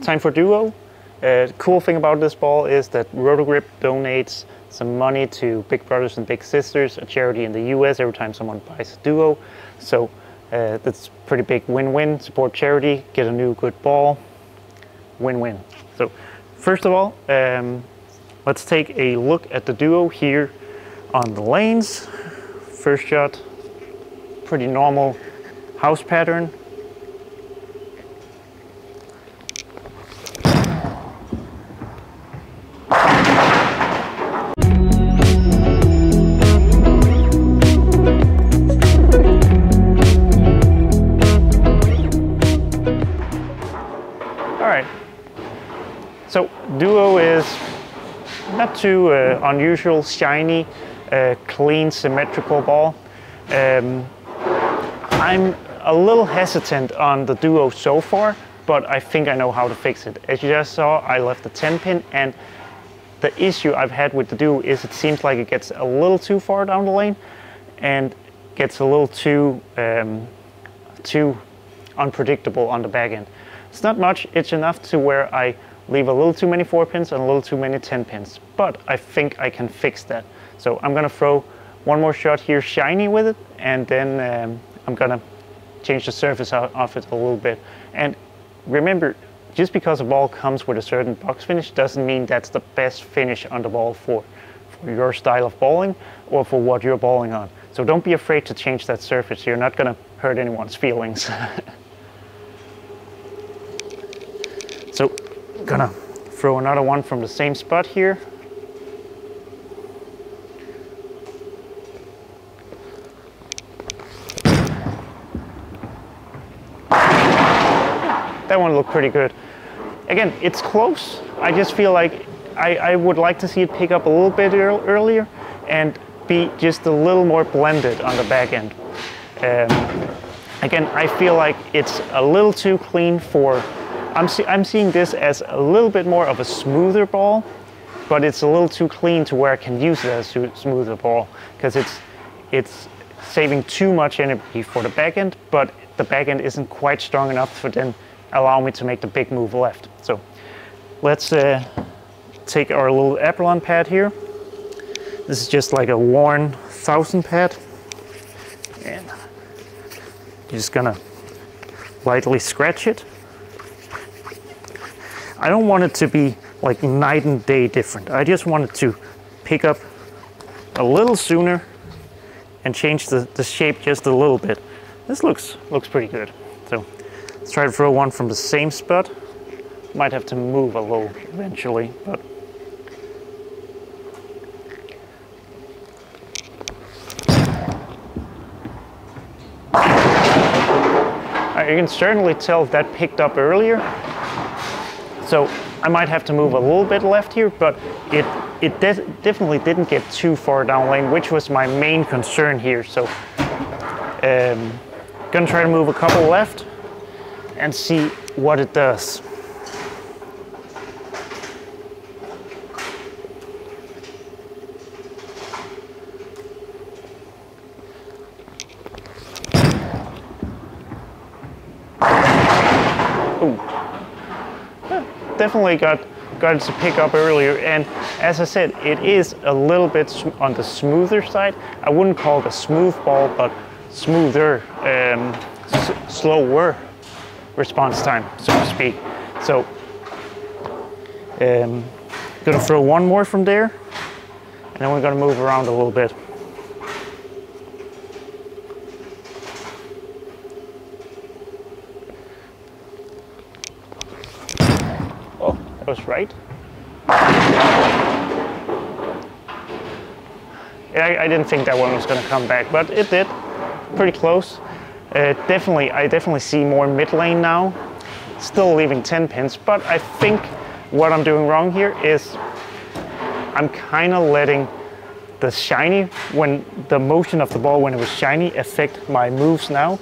time for duo. The cool thing about this ball is that Roto Grip donates some money to Big Brothers and Big Sisters, a charity in the US, every time someone buys a duo. So that's a pretty big win-win. Support charity, get a new good ball, win-win. So first of all, let's take a look at the duo here on the lanes. First shot, pretty normal house pattern. So duo is not too unusual, shiny, clean, symmetrical ball. I'm a little hesitant on the duo so far, but I think I know how to fix it. As you just saw, I left the 10 pin, and the issue I've had with the duo is it seems like it gets a little too far down the lane and gets a little too unpredictable on the back end. It's not much, it's enough to where I leave a little too many 4 pins and a little too many 10 pins, but I think I can fix that. So I'm gonna throw one more shot here shiny with it, and then I'm gonna change the surface of it a little bit. And remember, just because a ball comes with a certain box finish doesn't mean that's the best finish on the ball for your style of bowling or for what you're bowling on. So don't be afraid to change that surface. You're not gonna hurt anyone's feelings. So gonna throw another one from the same spot here. That one looked pretty good. Again, it's close. I just feel like I would like to see it pick up a little bit earlier and be just a little more blended on the back end. Again, I feel like it's a little too clean for, I'm seeing this as a little bit more of a smoother ball, but it's a little too clean to where I can use it as a smoother ball, because it's saving too much energy for the back end, but the back end isn't quite strong enough to then allow me to make the big move left. So let's take our little Aperlon pad here. This is just like a worn 1000 pad, and you're just gonna lightly scratch it. I don't want it to be like night and day different. I just want it to pick up a little sooner and change the shape just a little bit. This looks pretty good. So let's try to throw one from the same spot. Might have to move a little eventually, but you can certainly tell that picked up earlier. So I might have to move a little bit left here, but it definitely didn't get too far down lane, which was my main concern here. So gonna try to move a couple left and see what it does. Ooh. Definitely got it to pick up earlier, and as I said, it is a little bit on the smoother side. I wouldn't call it a smooth ball, but smoother, slower response time, so to speak. So gonna throw one more from there, and then we're gonna move around a little bit. Was right. Yeah, I didn't think that one was going to come back, but it did. Pretty close. I definitely see more mid lane now. Still leaving 10 pins, but I think what I'm doing wrong here is I'm kind of letting the shiny, when the motion of the ball when it was shiny, affect my moves now.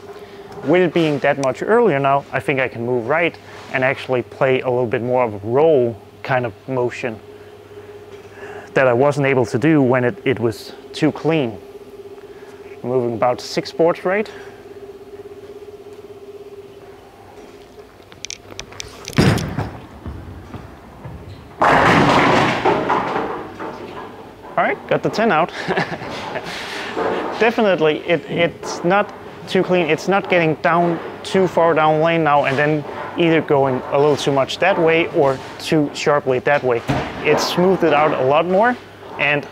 With it being that much earlier now, I think I can move right and actually play a little bit more of a roll kind of motion that I wasn't able to do when it was too clean. Moving about 6 boards right. got the 10 out. Definitely, it's not too clean. It's not getting down too far down lane now and then either going a little too much that way or too sharply that way. It's smoothed it out a lot more, and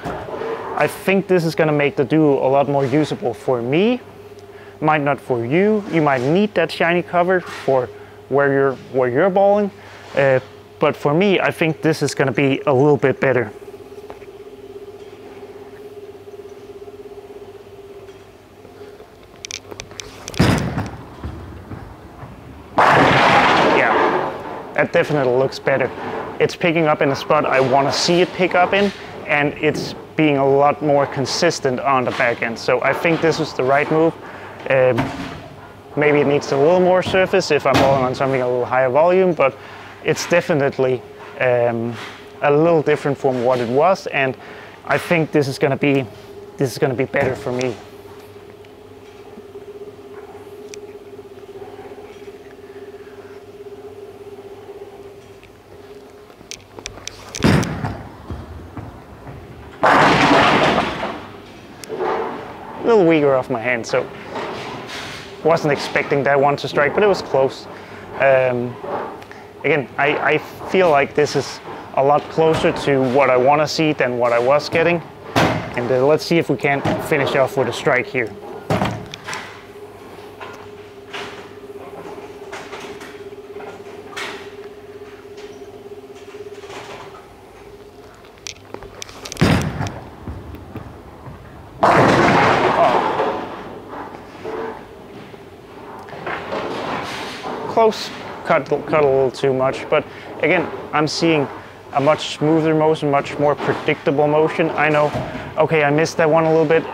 I think this is gonna make the Duo a lot more usable for me. Might not for you. You might need that shiny cover for where you're balling, but for me, I think this is gonna be a little bit better. That definitely looks better. It's picking up in a spot I want to see it pick up in, and it's being a lot more consistent on the back end. So I think this is the right move. Maybe it needs a little more surface if I'm balling on something a little higher volume, but it's definitely a little different from what it was, and I think this is going to be better for me. A little weaker off my hand, so wasn't expecting that one to strike, but it was close. Again, I feel like this is a lot closer to what I want to see than what I was getting, and let's see if we can finish off with a strike here. Close, cut a little too much, but again, I'm seeing a much smoother motion, much more predictable motion. I know, okay, I missed that one a little bit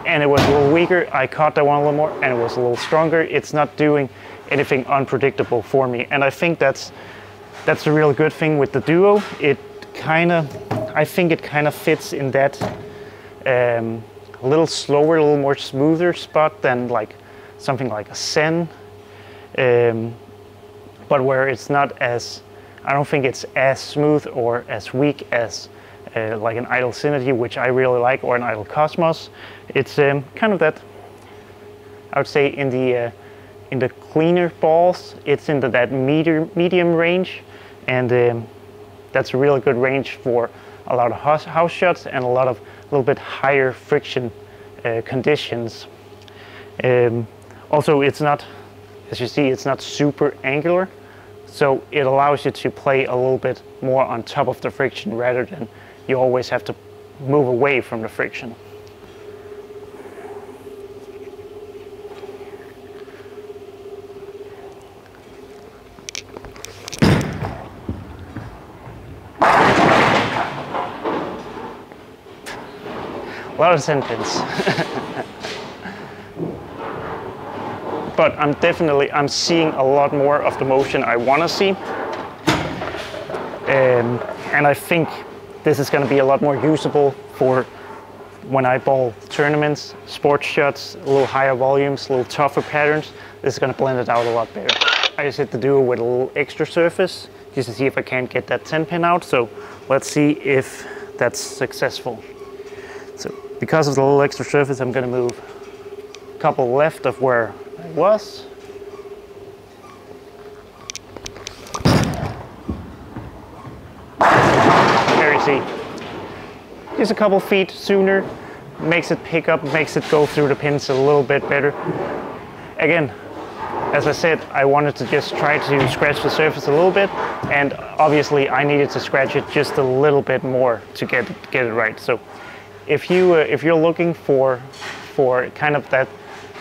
and it was a little weaker. I caught that one a little more and it was a little stronger. It's not doing anything unpredictable for me, and I think that's a really good thing with the Duo. I think it kind of fits in that a little slower, a little more smoother spot than like something like a Sen. But where it's not as, I don't think it's as smooth or as weak as like an Idle Synergy, which I really like, or an Idle Cosmos. It's kind of that, I would say in the cleaner balls, it's in that medium range, and that's a really good range for a lot of house shots and a lot of little bit higher friction conditions. Also, it's not, as you see, it's not super angular, so it allows you to play a little bit more on top of the friction rather than you always have to move away from the friction. A lot of 10 pins. But I'm seeing a lot more of the motion I want to see, and I think this is going to be a lot more usable for when I ball tournaments, sports shots, a little higher volumes, a little tougher patterns. This is going to blend it out a lot better. I just hit the Duo with a little extra surface just to see if I can't get that 10 pin out, so let's see if that's successful. So because of the little extra surface, I'm going to move a couple left of where I was. There you see, just a couple feet sooner, makes it pick up, makes it go through the pins a little bit better. Again, as I said, I wanted to just try to scratch the surface a little bit, and obviously I needed to scratch it just a little bit more to get it right. So if you're looking for kind of that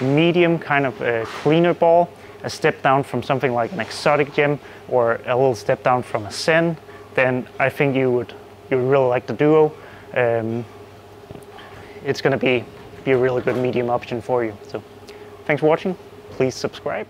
medium kind of cleaner ball, a step down from something like an exotic gem or a little step down from a Sen, then I think you would really like the Duo. It's going to be a really good medium option for you. So thanks for watching. Please subscribe.